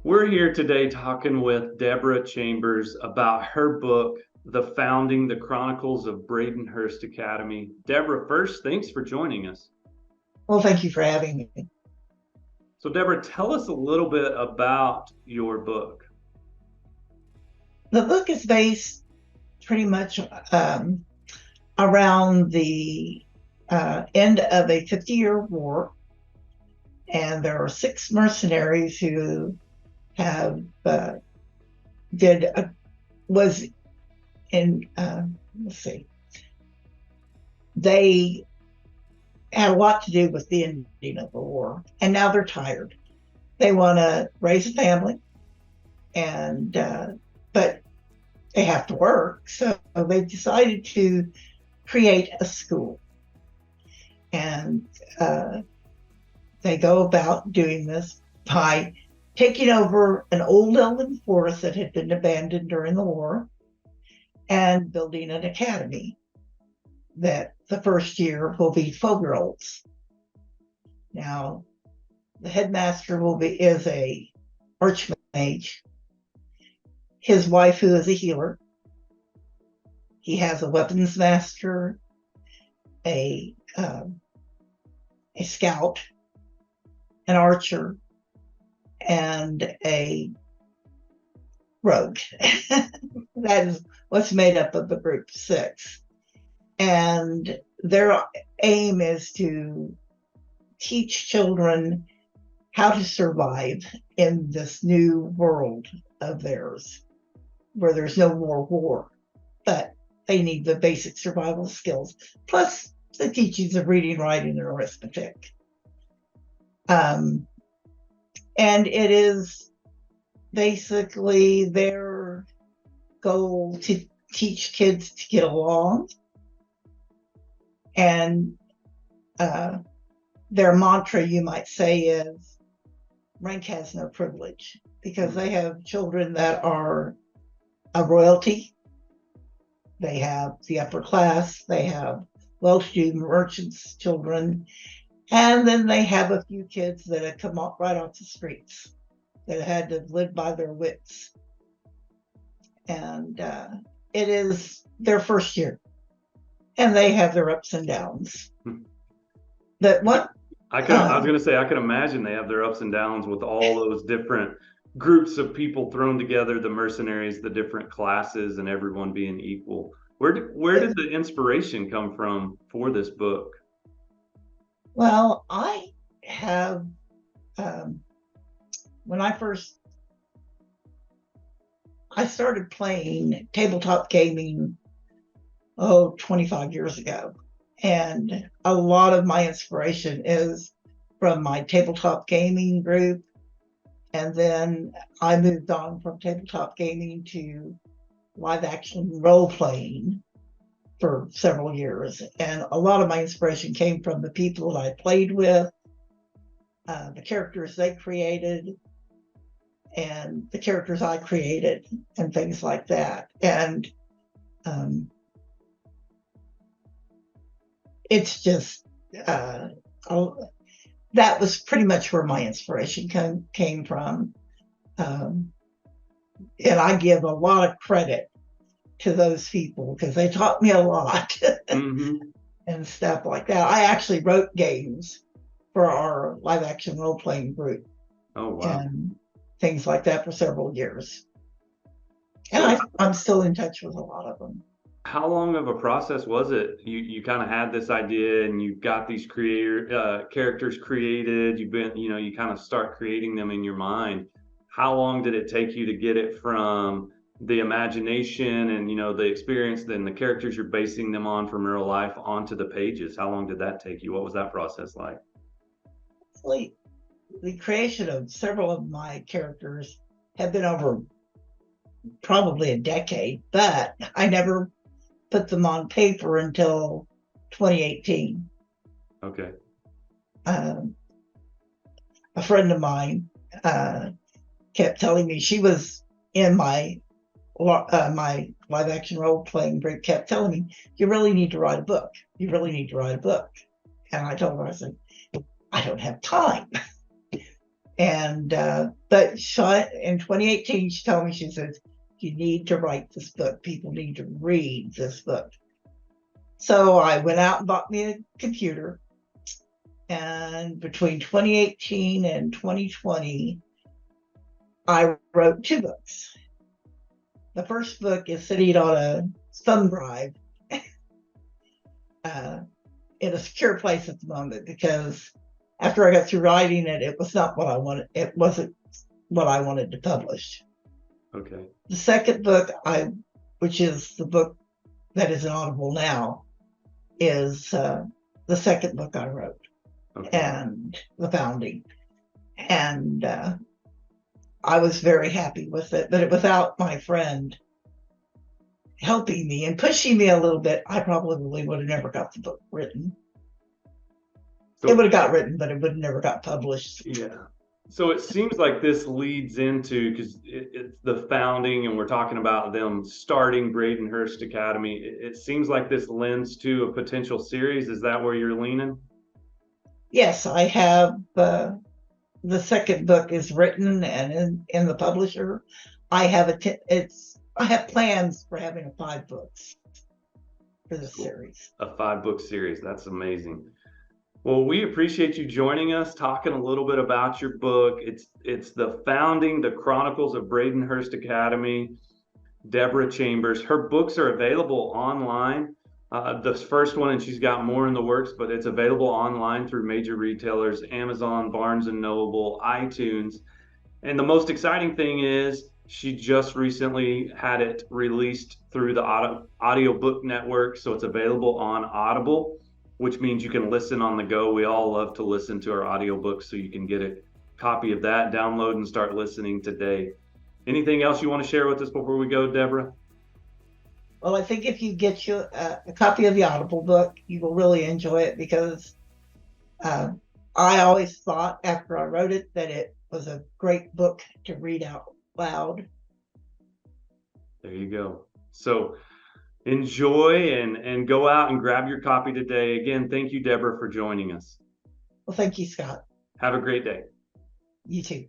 We're here today talking with Debra Chambers about her book, The Chronicles of Braidenhurst Academy. Debra, first, thanks for joining us. Well, thank you for having me. So, Debra, tell us a little bit about your book. The book is based pretty much around the end of a 50-year war, and there are six mercenaries who have did was in let's see, they had a lot to do with the ending of the war, and now they're tired. They want to raise a family, and but they have to work. So they decided to create a school. And they go about doing this by taking over an old elven forest that had been abandoned during the war and building an academy that the first year will be 12-year-olds. Now, the headmaster is a archmage. His wife, who is a healer. He has a weapons master, a scout, an archer, and a rogue. That is what's made up of the group of six. And their aim is to teach children how to survive in this new world of theirs, where there's no more war, but they need the basic survival skills, plus the teachings of reading, writing, and arithmetic. And it is basically their goal to teach kids to get along. And their mantra, you might say, is rank has no privilege, because they have children that are a royalty. They have the upper class, they have well-to-do merchants' children, and then they have a few kids that have come right off the streets that had to live by their wits. And it is their first year, and they have their ups and downs. But what I was going to say, I can imagine they have their ups and downs with all those different groups of people thrown together, the mercenaries, the different classes, and everyone being equal. Where did the inspiration come from for this book? Well, I have, when I started playing tabletop gaming, 25 years ago. And a lot of my inspiration is from my tabletop gaming group. And then I moved on from tabletop gaming to live action role playing for several years. And a lot of my inspiration came from the people that I played with, the characters they created, and the characters I created, and things like that. And it's just, that was pretty much where my inspiration came from. And I give a lot of credit to those people because they taught me a lot. Mm-hmm. And stuff like that. I actually wrote games for our live action role playing group. Oh, wow. And things like that for several years. And I'm still in touch with a lot of them. How long of a process was it? You kind of had this idea and you got these characters created. You kind of start creating them in your mind. How long did it take you to get it from the imagination and the experience, then the characters you're basing them on from real life onto the pages? How long did that take you? What was that process like? Actually, the creation of several of my characters have been over probably a decade, but I never put them on paper until 2018. Okay. A friend of mine kept telling me, she was in my live action role playing group, kept telling me, you really need to write a book. You really need to write a book. And I told her, I said, I don't have time. And but in 2018, she told me, she says, you need to write this book. People need to read this book. So I went out and bought me a computer. And between 2018 and 2020, I wrote 2 books. The first book is sitting on a thumb drive in a secure place at the moment, because after I got through writing it, it was not what I wanted. It wasn't what I wanted to publish. Okay. The second book, which is the book that is Audible now, is the second book I wrote, Okay. and the founding. And I was very happy with it, but without my friend helping me and pushing me a little bit, I probably would have never got the book written. So, it would have got written, but it would have never got published. Yeah. So it seems like this leads into, because it's the founding and we're talking about them starting Braidenhurst Academy. It seems like this lends to a potential series. Is that where you're leaning? Yes, I have. The second book is written and in the publisher. I have I have plans for having 5 books for this series. A 5-book series. That's amazing. Well, we appreciate you joining us, talking a little bit about your book. It's the founding, the Chronicles of Braidenhurst Academy. Debra Chambers. Her books are available online. The first one, and she's got more in the works, but it's available online through major retailers, Amazon, Barnes & Noble, iTunes. And the most exciting thing is she just recently had it released through the Audiobook network. So it's available on Audible, which means you can listen on the go. We all love to listen to our audiobooks, so you can get a copy of that, download, and start listening today. Anything else you want to share with us before we go, Debra? Well, I think if you get you a copy of the Audible book, you will really enjoy it, because I always thought after I wrote it that it was a great book to read out loud. There you go. So enjoy and go out and grab your copy today. Again, thank you, Debra, for joining us. Well, thank you, Scott. Have a great day. You too.